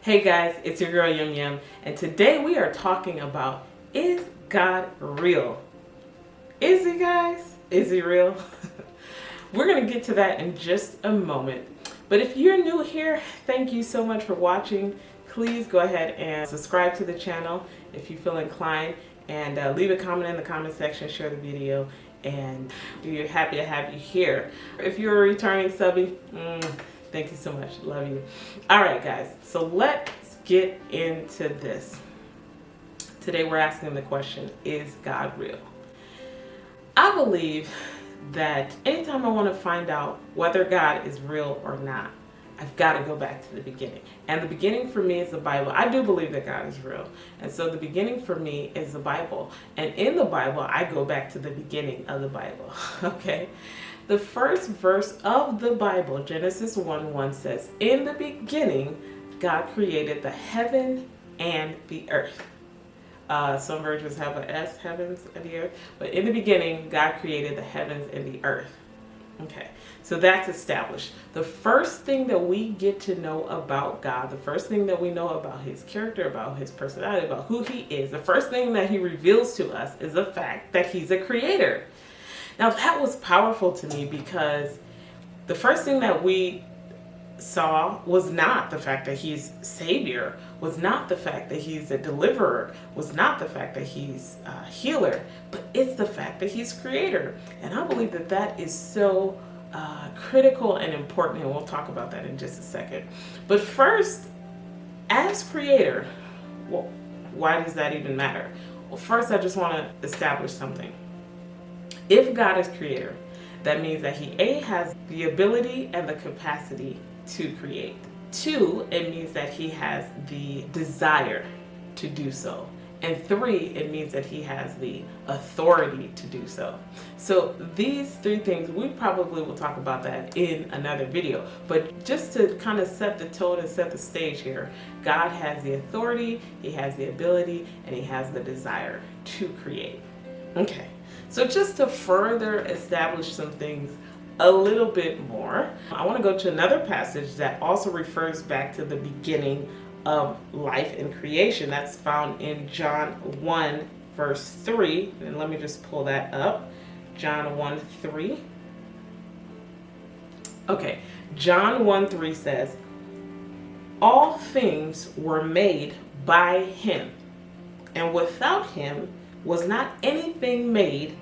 Hey guys, it's your girl Yem, and today we are talking about, is God real? Is he, guys? Is he real? We're going to get to that in just a moment. But if you're new here, thank you so much for watching. Please go ahead and subscribe to the channel if you feel inclined, and leave a comment in the comment section, share the video, and we're happy to have you here. If you're a returning subby, thank you so much. Love you. All right, guys. So let's get into this. Today we're asking the question, is God real? I believe that anytime I want to find out whether God is real or not, I've got to go back to the beginning. And the beginning for me is the Bible. I do believe that God is real. And so the beginning for me is the Bible. And in the Bible, I go back to the beginning of the Bible. Okay? The first verse of the Bible, Genesis 1:1 says, "In the beginning, God created the heaven and the earth." Some versions have an S, heavens and the earth. But in the beginning, God created the heavens and the earth. Okay, so that's established. The first thing that we get to know about God, the first thing that we know about his character, about his personality, about who he is, the first thing that he reveals to us is the fact that he's a creator. Now that was powerful to me because the first thing that we saw was not the fact that he's Savior, was not the fact that he's a deliverer, was not the fact that he's a healer, but it's the fact that he's creator. And I believe that that is so critical and important, and we'll talk about that in just a second. But first, as creator, well, why does that even matter? Well, first I just want to establish something. If God is creator, that means that he A, has the ability and the capacity to create. 2, it means that he has the desire to do so. And 3, it means that he has the authority to do so. So these 3 things, we probably will talk about that in another video. But just to kind of set the tone and set the stage here, God has the authority, he has the ability, and he has the desire to create. Okay, so just to further establish some things a little bit more, I want to go to another passage that also refers back to the beginning of life and creation. That's found in John 1 verse 3, and let me just pull that up. John 1:3. Okay, John 1:3 says, "All things were made by him, and without him was not anything made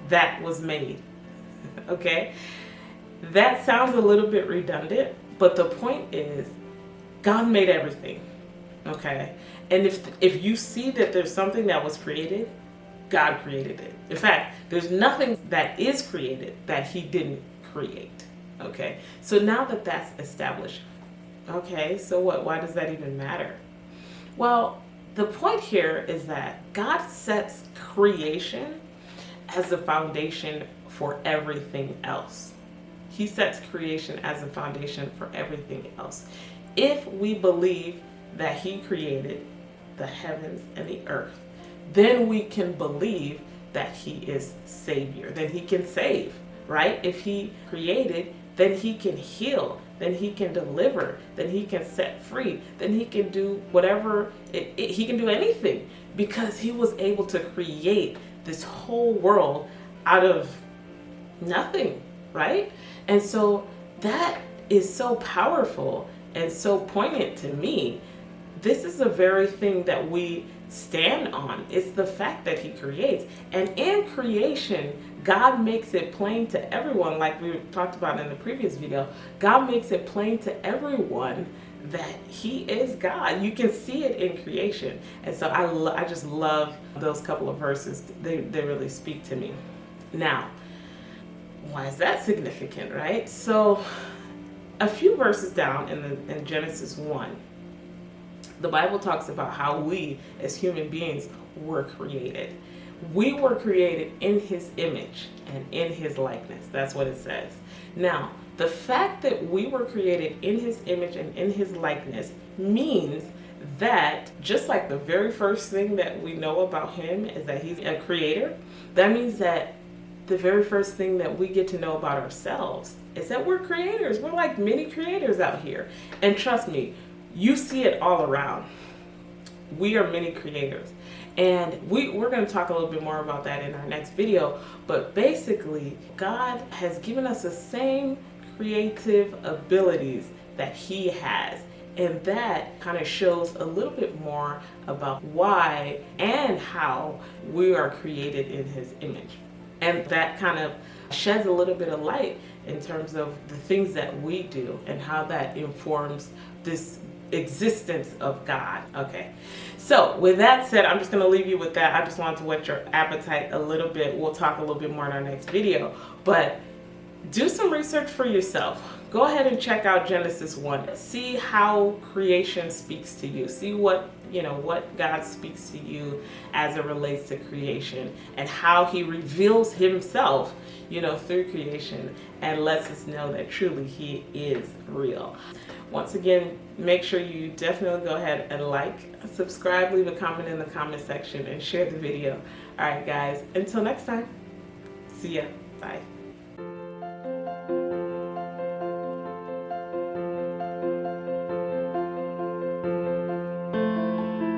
that was made." Okay, that sounds a little bit redundant, but the point is God made everything. Okay, and if you see that there's something that was created, God created it. In fact, there's nothing that is created that he didn't create. Okay, so now that that's established, okay, so what? Why does that even matter? Well, the point here is that God sets creation as the foundation for everything else. He sets creation as a foundation for everything else. If we believe that he created the heavens and the earth, then we can believe that he is Savior, that he can save, right? If he created, then he can heal, then he can deliver, then he can set free, then he can do whatever, he can do anything, because he was able to create this whole world out of nothing, right? And so that is so powerful and so poignant to me. This is the very thing that we stand on. It's the fact that he creates. And in creation, God makes it plain to everyone, like we talked about in the previous video. God makes it plain to everyone that he is God. You can see it in creation. And so I just love those couple of verses. They really speak to me. Now, why is that significant, right? So a few verses down in Genesis 1, the Bible talks about how we as human beings were created. We were created in his image and in his likeness. That's what it says. Now, the fact that we were created in his image and in his likeness means that just like the very first thing that we know about him is that he's a creator, that means that the very first thing that we get to know about ourselves is that we're creators. We're like mini creators out here. And trust me, you see it all around. We are many creators. And we're going to talk a little bit more about that in our next video. But basically, God has given us the same creative abilities that He has. And that kind of shows a little bit more about why and how we are created in His image. And that kind of sheds a little bit of light in terms of the things that we do and how that informs this existence of God. Okay, so with that said, I'm just going to leave you with that. I just wanted to whet your appetite a little bit. We'll talk a little bit more in our next video, but do some research for yourself. Go ahead and check out Genesis 1. See how creation speaks to you. See what God speaks to you as it relates to creation, and how He reveals Himself, through creation, and lets us know that truly He is real. Once again, make sure you definitely go ahead and like, subscribe, leave a comment in the comment section, and share the video. All right, guys, until next time, see ya. Bye.